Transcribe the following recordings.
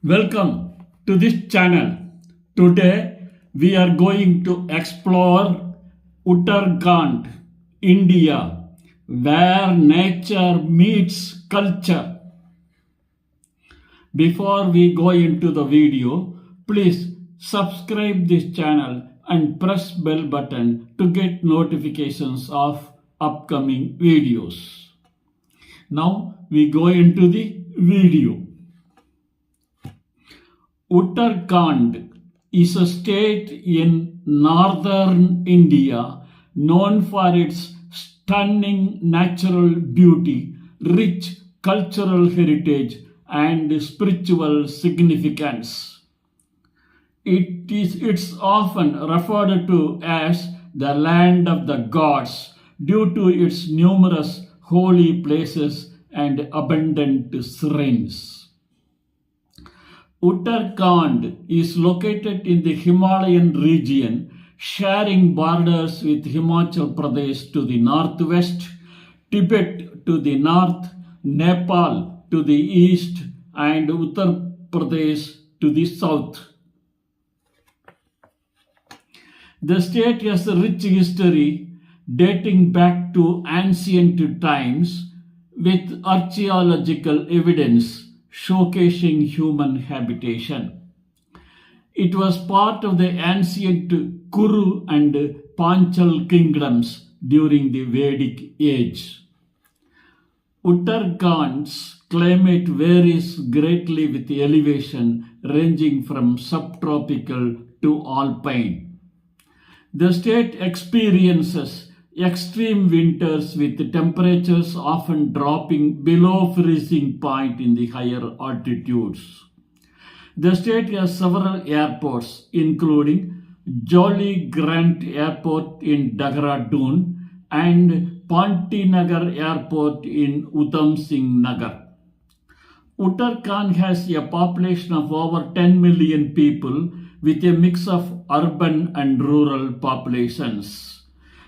Welcome to this channel. Today we are going to explore Uttarakhand, India, where nature meets culture. Before we go into the video, please subscribe this channel and press bell button to get notifications of upcoming videos. Now we go into the video. Uttarakhand is a state in northern India known for its stunning natural beauty, rich cultural heritage, and spiritual significance. It's often referred to as the land of the gods due to its numerous holy places and abundant shrines. Uttarakhand is located in the Himalayan region, sharing borders with Himachal Pradesh to the northwest, Tibet to the north, Nepal to the east, and Uttar Pradesh to the south. The state has a rich history dating back to ancient times with archaeological evidence showcasing human habitation. It was part of the ancient Kuru and Panchal kingdoms during the Vedic age. Uttarakhand's climate varies greatly with elevation ranging from subtropical to alpine. The state experiences extreme winters with temperatures often dropping below freezing point in the higher altitudes. The state has several airports, including Jolly Grant Airport in Dehradun and Pantinagar Airport in Udham Singh Nagar. Uttarakhand has a population of over 10 million people with a mix of urban and rural populations.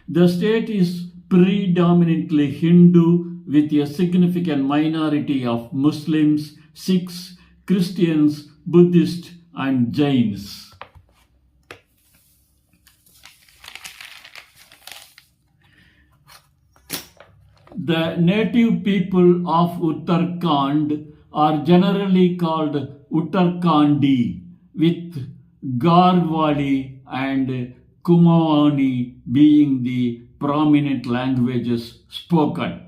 The state is predominantly Hindu with a significant minority of Muslims, Sikhs, Christians, Buddhists, and Jains. The native people of Uttarakhand are generally called Uttarakhandi, with Garhwali and Kumaoni being the prominent languages spoken.